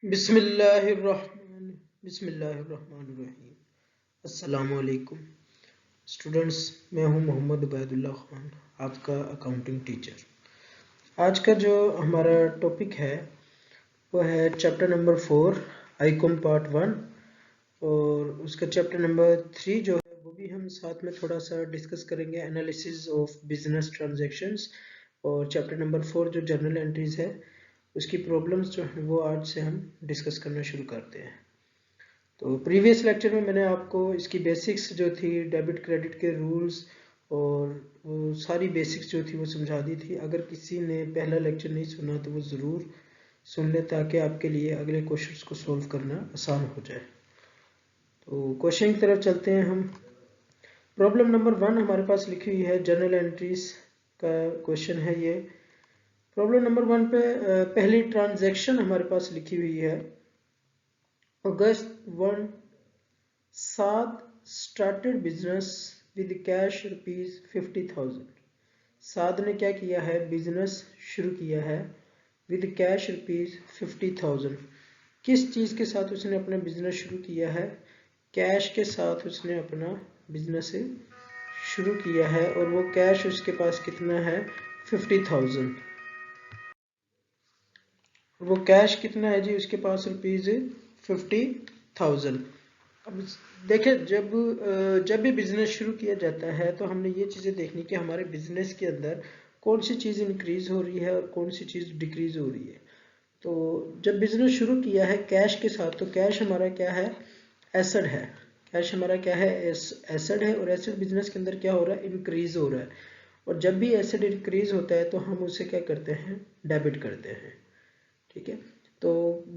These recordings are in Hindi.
बिस्मिल्लाहिर्रहमानिर्रहीम। अस्सलामुअलैकुम स्टूडेंट्स, मैं हूं मोहम्मद उबैदुल्लाह खान, आपका अकाउंटिंग टीचर। आज का जो हमारा टॉपिक है वो है चैप्टर नंबर 4 आईकॉम पार्ट 1, और उसका चैप्टर नंबर 3 जो है वो भी हम साथ में थोड़ा सा डिस्कस करेंगे, एनालिसिस ऑफ बिजनेस ट्रांजैक्शंस। और चैप्टर नंबर 4 जो जर्नल एंट्रीज है उसकी प्रॉब्लम्स जो है वो आज से हम डिस्कस करना शुरू करते हैं। तो प्रीवियस लेक्चर में मैंने आपको इसकी बेसिक्स जो थी, डेबिट क्रेडिट के रूल्स और वो सारी बेसिक्स जो थी वो समझा दी थी। अगर किसी ने पहला लेक्चर नहीं सुना तो वो ज़रूर सुन ले, ताकि आपके लिए अगले क्वेश्चंस को सॉल्व करना आसान हो जाए। तो क्वेश्चन की तरफ चलते हैं हम। प्रॉब्लम नंबर 1 हमारे पास लिखी हुई है, जर्नल एंट्रीज का क्वेश्चन है ये। प्रॉब्लम नंबर 1 पे पहली ट्रांजैक्शन हमारे पास लिखी हुई है, अगस्त 1 साद स्टार्टेड बिजनेस विद कैश ₹50,000। साद ने क्या किया है, बिजनेस शुरू किया है विद कैश ₹50,000। किस चीज़ के साथ उसने अपना बिजनेस शुरू किया है? कैश के साथ उसने अपना बिजनेस शुरू किया है, और वो कैश उसके पास कितना है, 50,000। वो कैश कितना है जी उसके पास, ₹50,000। अब देखें, जब भी बिजनेस शुरू किया जाता है तो हमने ये चीज़ें देखनी कि हमारे बिजनेस के अंदर कौन सी चीज़ इंक्रीज हो रही है और कौन सी चीज़ डिक्रीज हो रही है। तो जब बिजनेस शुरू किया है कैश के साथ, तो कैश हमारा क्या है, एसेट है। कैश हमारा क्या है, एसेट है, और एसेट बिजनेस के अंदर क्या हो रहा है, इंक्रीज हो रहा है। और जब भी एसेट इंक्रीज होता है तो हम उसे क्या करते हैं, डेबिट करते हैं। ठीक है। तो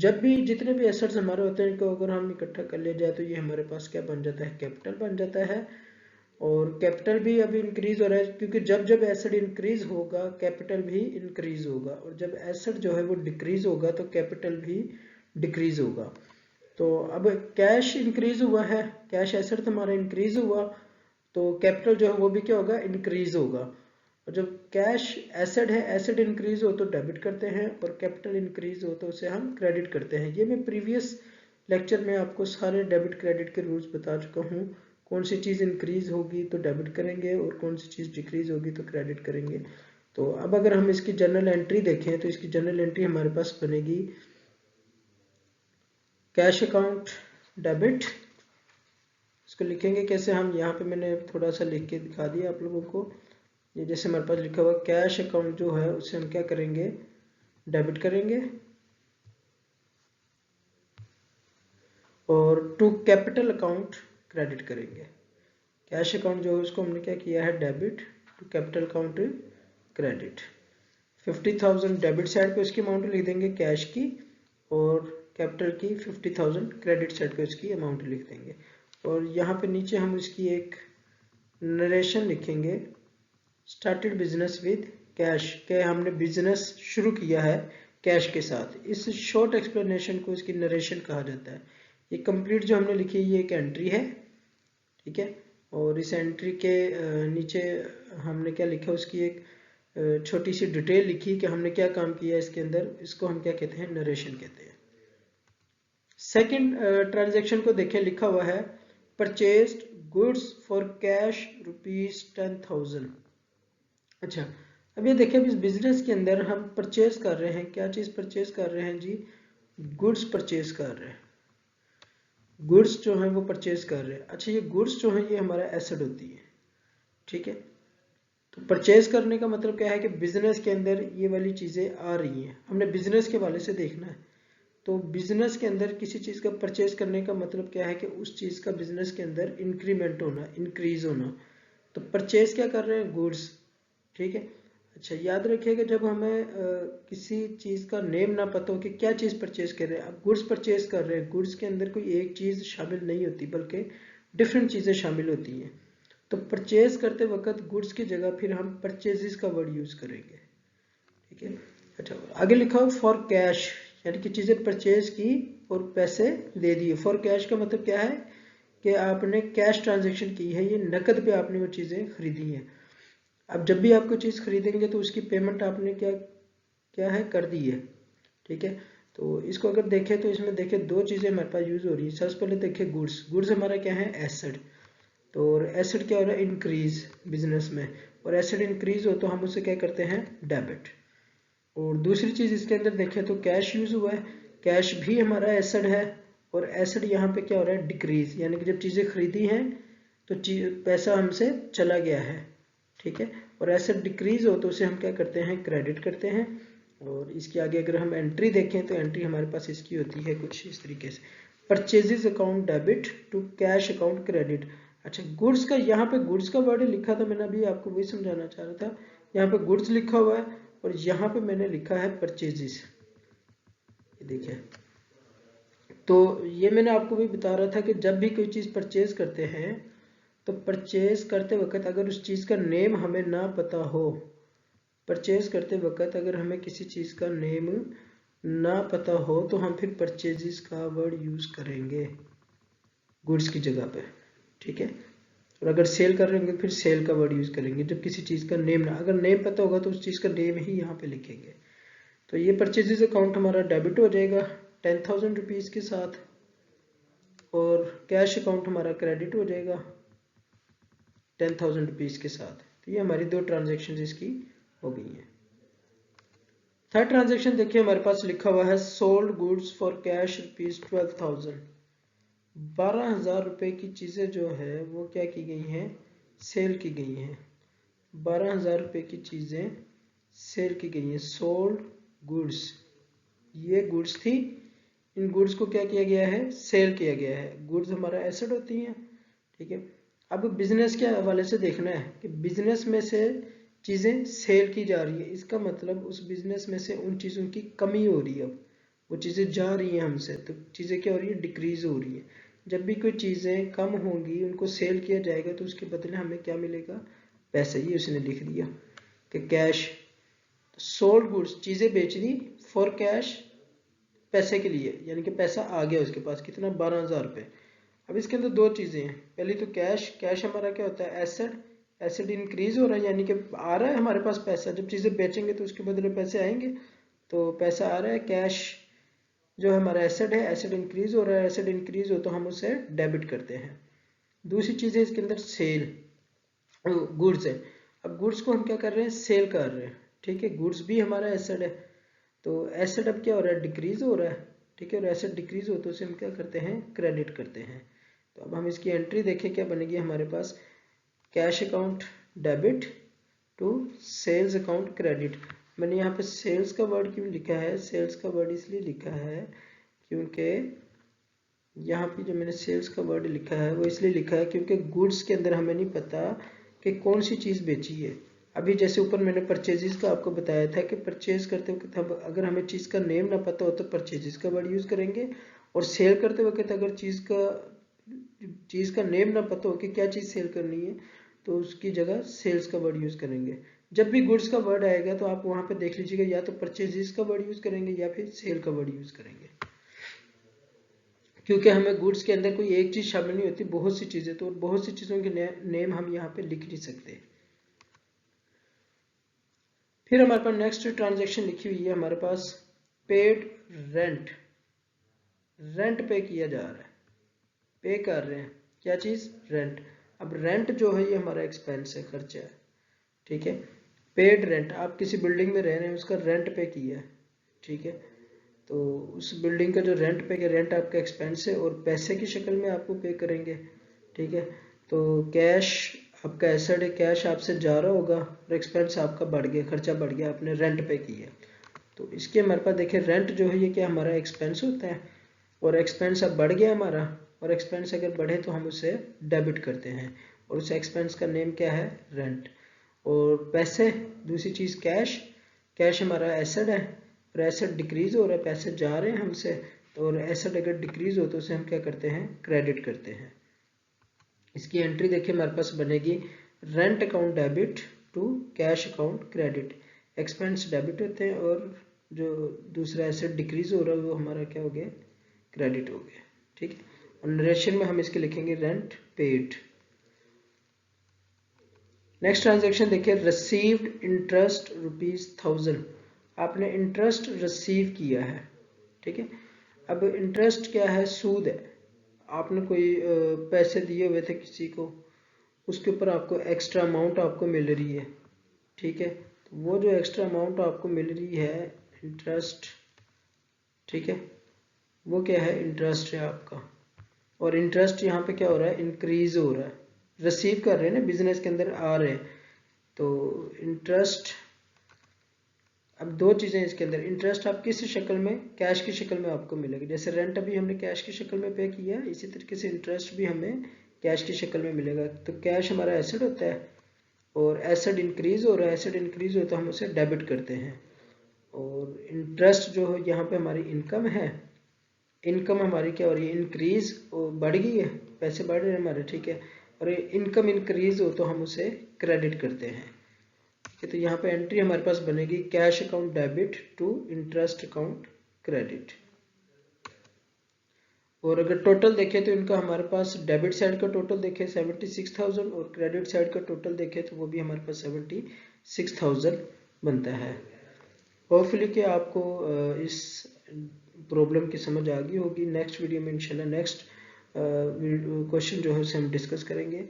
जब भी जितने भी एसेट्स हमारे होते हैं इनको अगर हम इकट्ठा कर लिया जाए तो ये हमारे पास क्या बन जाता है, कैपिटल बन जाता है। और कैपिटल भी अभी इंक्रीज हो रहा है, क्योंकि जब जब एसेट इंक्रीज होगा कैपिटल भी इंक्रीज होगा, और जब एसेट जो है वो डिक्रीज होगा तो कैपिटल भी डिक्रीज होगा। तो अब कैश इंक्रीज हुआ है, कैश एसेट हमारा इंक्रीज हुआ, तो कैपिटल जो है वो भी क्या होगा, इंक्रीज होगा। और जब कैश एसेट है, एसेट इंक्रीज हो तो डेबिट करते हैं, और कैपिटल इंक्रीज हो तो उसे हम क्रेडिट करते हैं। ये मैं प्रीवियस लेक्चर में आपको सारे डेबिट क्रेडिट के रूल्स बता चुका हूँ। कौन सी चीज़ इंक्रीज होगी तो डेबिट करेंगे, और कौन सी चीज़ डिक्रीज होगी तो क्रेडिट करेंगे। तो अब अगर हम इसकी जर्नल एंट्री देखें तो इसकी जर्नल एंट्री हमारे पास बनेगी, कैश अकाउंट डेबिट। इसको लिखेंगे कैसे हम, यहाँ पे मैंने थोड़ा सा लिख के दिखा दिया आप लोगों को। ये जैसे हमारे पास लिखा हुआ कैश अकाउंट जो है उसे हम क्या करेंगे, डेबिट करेंगे। और टू कैपिटल अकाउंट क्रेडिट करेंगे। कैश अकाउंट जो है उसको हमने क्या किया है, debit, to capital account credit. 50,000 debit side पे उसकी अमाउंट लिख देंगे कैश की, और कैपिटल की 50,000 क्रेडिट साइड पे उसकी अमाउंट लिख देंगे। और यहाँ पे नीचे हम उसकी एक नरेशन लिखेंगे, स्टार्टेड बिजनेस विद कैश, के हमने बिजनेस शुरू किया है कैश के साथ। इस शॉर्ट एक्सप्लेनेशन को इसकी नरेशन कहा जाता है। ये कंप्लीट जो हमने लिखी है ये एक एंट्री है, ठीक है। और इस एंट्री के नीचे हमने क्या लिखा, उसकी एक छोटी सी डिटेल लिखी कि हमने क्या काम किया इसके अंदर। इसको हम क्या कहते हैं, नरेशन कहते हैं। सेकंड ट्रांजैक्शन को देखें, लिखा हुआ है परचेज्ड गुड्स फॉर कैश ₹10,000। अच्छा, अब ये देखिए, इस बिजनेस के अंदर हम परचेज कर रहे हैं, क्या चीज़ परचेज कर रहे हैं जी, गुड्स परचेज कर रहे हैं। गुड्स जो है वो परचेज कर रहे हैं। अच्छा, ये गुड्स जो है ये हमारा एसेट होती है, ठीक है। तो परचेज करने का मतलब क्या है कि बिजनेस के अंदर ये वाली चीज़ें आ रही हैं, हमने बिजनेस के वाले से देखना है। तो बिजनेस के अंदर किसी चीज़ का परचेज करने का मतलब क्या है कि उस चीज़ का बिजनेस के अंदर इंक्रीमेंट होना, इंक्रीज होना। तो परचेज क्या कर रहे हैं, गुड्स, ठीक है। अच्छा, याद रखिएगा जब हमें किसी चीज़ का नेम ना पता हो कि क्या चीज़ परचेज कर रहे हैं, अब गुड्स परचेज कर रहे हैं, गुड्स के अंदर कोई एक चीज़ शामिल नहीं होती बल्कि डिफरेंट चीज़ें शामिल होती हैं। तो परचेज करते वक्त गुड्स की जगह फिर हम परचेजेस का वर्ड यूज़ करेंगे, ठीक है। अच्छा, आगे लिखा हो फॉर कैश, यानी कि चीज़ें परचेज की और पैसे दे दिए। फॉर कैश का मतलब क्या है कि आपने कैश ट्रांजेक्शन की है, ये नकद पे आपने वो चीज़ें खरीदी हैं। अब जब भी आप कोई चीज़ खरीदेंगे तो उसकी पेमेंट आपने क्या क्या है, कर दी है, ठीक है। तो इसको अगर देखें तो इसमें देखें दो चीज़ें हमारे पास यूज़ हो रही है। सबसे पहले देखें गुड्स, गुड्स हमारा क्या है, एसेट। तो एसेट क्या हो रहा है, इंक्रीज बिजनेस में, और एसेट इंक्रीज हो तो हम उसे क्या करते हैं, डेबिट। और दूसरी चीज़ इसके अंदर देखें तो कैश यूज़ हुआ है, कैश भी हमारा एसेट है, और एसेट यहाँ पे क्या हो रहा है, डिक्रीज, यानी कि जब चीज़ें खरीदी हैं तो पैसा हमसे चला गया है, ठीक है। और एसेट डिक्रीज हो तो उसे हम क्या करते हैं, क्रेडिट करते हैं। और इसके आगे अगर हम एंट्री देखें तो एंट्री हमारे पास इसकी होती है कुछ इस तरीके से, purchases account debit to cash account credit. अच्छा, गुड्स का यहाँ पे गुड्स का वर्ड लिखा था, मैंने अभी आपको वही समझाना चाह रहा था। यहाँ पे गुड्स लिखा हुआ है और यहाँ पे मैंने लिखा है परचेजेस, ये देखिए। तो ये मैंने आपको भी बता रहा था कि जब भी कोई चीज़ परचेज करते हैं तो परचेज करते वक्त अगर उस चीज़ का नेम हमें ना पता हो, परचेज करते वक्त अगर हमें किसी चीज़ का नेम ना पता हो तो हम फिर परचेजेस का वर्ड यूज़ करेंगे गुड्स की जगह पे, ठीक है। और अगर सेल कर रहे होंगे फिर सेल का वर्ड यूज़ करेंगे जब किसी चीज़ का नेम ना, अगर नेम पता होगा तो उस चीज़ का नेम ही यहाँ पे लिखेंगे। तो ये परचेजेस अकाउंट हमारा डेबिट हो जाएगा 10,000 रुपीज़ के साथ, और कैश अकाउंट हमारा क्रेडिट हो जाएगा 10,000 रुपीज़ के साथ। तो ये हमारी दो ट्रांजेक्शन इसकी हो गई हैं। थर्ड ट्रांजेक्शन देखिए, हमारे पास लिखा हुआ है sold goods for cash rupees 12,000। 12,000 रुपये की चीज़ें जो है वो क्या की गई हैं, सेल की गई हैं। 12,000 रुपये की चीज़ें सेल की गई हैं, सोल्ड गुड्स, ये गुड्स थी, इन गुड्स को क्या किया गया है, सेल किया गया है। गुड्स हमारा एसेट होती हैं, ठीक है। अब बिजनेस के हवाले से देखना है कि बिजनेस में से चीज़ें सेल की जा रही है, इसका मतलब उस बिजनेस में से उन चीज़ों की कमी हो रही है, अब वो चीज़ें जा रही हैं हमसे, तो चीज़ें क्या हो रही है, डिक्रीज हो रही है। जब भी कोई चीज़ें कम होंगी उनको सेल किया जाएगा तो उसके बदले हमें क्या मिलेगा, पैसे। ये उसने लिख दिया कि कैश, सोल्ड गुड्स, चीज़ें बेच दी, फॉर कैश, पैसे के लिए, यानी कि पैसा आ गया उसके पास, कितना, 12,000 रुपये। अब इसके अंदर दो चीज़ें हैं, पहली तो कैश, कैश हमारा क्या होता है, एसेट, एसेट इंक्रीज हो रहा है, यानी कि आ रहा है हमारे पास पैसा, जब चीज़ें बेचेंगे तो उसके बदले पैसे आएंगे, तो पैसा आ रहा है। कैश जो हमारा एसेट है, एसेट इंक्रीज हो रहा है, एसेट इंक्रीज हो तो हम उसे डेबिट करते हैं। दूसरी चीज़ है इसके अंदर सेल, गुड्स है। अब गुड्स को हम क्या कर रहे हैं, सेल कर रहे हैं, ठीक है। गुड्स भी हमारा एसेट है, तो एसेट अब क्या हो रहा है, डिक्रीज हो रहा है, ठीक है। और एसेट डिक्रीज हो तो उसे हम क्या करते हैं, क्रेडिट करते हैं। तो अब हम इसकी एंट्री देखें क्या बनेगी हमारे पास, cash account debit to sales account credit. मैंने यहाँ पे सेल्स का वर्ड क्यों लिखा है, सेल्स का वर्ड इसलिए लिखा है क्योंकि यहाँ पे जो मैंने सेल्स का वर्ड लिखा है वो इसलिए लिखा है क्योंकि गुड्स के अंदर हमें नहीं पता कि कौन सी चीज़ बेची है। अभी जैसे ऊपर मैंने परचेजेस का आपको बताया था कि परचेज करते वक्त अगर हमें चीज़ का नेम ना पता हो तो परचेजेस का वर्ड यूज़ करेंगे, और सेल करते वक्त अगर चीज़ का नेम ना पता हो कि क्या चीज़ सेल करनी है तो उसकी जगह सेल्स का वर्ड यूज़ करेंगे। जब भी गुड्स का वर्ड आएगा तो आप वहाँ पे देख लीजिएगा, या तो परचेजेस का वर्ड यूज़ करेंगे या फिर सेल का वर्ड यूज़ करेंगे, क्योंकि हमें गुड्स के अंदर कोई एक चीज़ शामिल नहीं होती, बहुत सी चीज़ें, तो बहुत सी चीज़ों के नेम हम यहाँ पे लिख नहीं सकते। फिर हमारे पास नेक्स्ट ट्रांजैक्शन लिखी हुई है हमारे पास, पेड रेंट, रेंट पे किया जा रहा है, पे कर रहे हैं क्या चीज़, रेंट। अब रेंट जो है ये हमारा एक्सपेंस है, खर्चा है, ठीक है। पेड रेंट, आप किसी बिल्डिंग में रह रहे हैं, उसका रेंट पे किया है, ठीक है। तो उस बिल्डिंग का जो रेंट पे, रेंट आपका एक्सपेंस है और पैसे की शक्ल में आपको पे करेंगे, ठीक है। तो कैश आपका एसेट है, कैश आपसे जा रहा होगा और एक्सपेंस आपका बढ़ गया, खर्चा बढ़ गया, आपने रेंट पे किया। तो इसके हमारे पास देखिए रेंट जो है ये क्या हमारा एक्सपेंस होता है, और एक्सपेंस अब बढ़ गया हमारा, और एक्सपेंस अगर बढ़े तो हम उसे डेबिट करते हैं, और उस एक्सपेंस का नेम क्या है, रेंट। और पैसे, दूसरी चीज़ कैश, कैश हमारा एसेट है और एसेट डिक्रीज हो रहा है, पैसे जा रहे हैं हमसे, तो और एसेट अगर डिक्रीज हो तो उसे हम क्या करते हैं, क्रेडिट करते हैं। इसकी एंट्री देखिए हमारे पास बनेगी, rent account debit to cash account credit. Expense debit होते हैं और जो दूसरा एसेट डिक्रीज हो रहा है वो हमारा क्या हो गया, क्रेडिट हो गया, ठीक है। और नरेशन में हम इसके लिखेंगे रेंट पेड। नेक्स्ट ट्रांजेक्शन देखिए, रिसीव्ड इंटरेस्ट ₹1000, आपने इंटरेस्ट रिसीव किया है, ठीक है। अब इंटरेस्ट क्या है, सूद है। आपने कोई पैसे दिए हुए थे किसी को, उसके ऊपर आपको एक्स्ट्रा अमाउंट आपको मिल रही है, ठीक है। तो वो जो एक्स्ट्रा अमाउंट आपको मिल रही है इंटरेस्ट, ठीक है, वो क्या है, इंटरेस्ट है आपका। और इंटरेस्ट यहाँ पे क्या हो रहा है, इंक्रीज हो रहा है, रिसीव कर रहे हैं ना, बिजनेस के अंदर आ रहे हैं। तो इंटरेस्ट, अब दो चीज़ें इसके अंदर, इंटरेस्ट आप किस शक्ल में, कैश की शक्ल में आपको मिलेगी। जैसे रेंट अभी हमने कैश की शक्ल में पे किया, इसी तरीके से इंटरेस्ट भी हमें कैश की शक्ल में मिलेगा। तो कैश हमारा एसेट होता है, और एसेट इंक्रीज हो रहा है, एसेट इंक्रीज हो तो हम उसे डेबिट करते हैं। और इंटरेस्ट जो है यहाँ पे हमारी इनकम है, इनकम हमारी क्या हो रही है, इंक्रीज, बढ़ गई है, पैसे बढ़ रहे हैं हमारे, ठीक है। और इनकम इंक्रीज हो तो हम उसे क्रेडिट करते हैं, ठीक है। तो यहाँ पे एंट्री हमारे पास बनेगी cash account debit to interest account credit. और अगर टोटल देखें तो इनका हमारे पास डेबिट साइड का टोटल देखें 76,000, और क्रेडिट साइड का टोटल देखें तो वो भी हमारे पास 76,000 बनता है। होपफुली कि आपको इस प्रॉब्लम की समझ आ गई होगी। नेक्स्ट वीडियो में इंशाल्लाह नेक्स्ट क्वेश्चन जो है उसे हम डिस्कस करेंगे।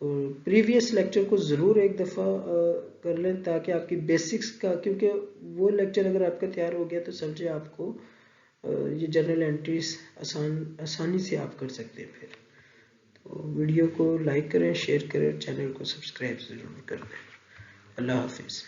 प्रीवियस लेक्चर को ज़रूर एक दफ़ा कर लें ताकि आपकी बेसिक्स का, क्योंकि वो लेक्चर अगर आपका तैयार हो गया तो समझे आपको ये जर्नल एंट्रीज आसानी से आप कर सकते हैं फिर। तो वीडियो को लाइक करें, शेयर करें, चैनल को सब्सक्राइब ज़रूर कर लें। अल्लाह हाफिज़।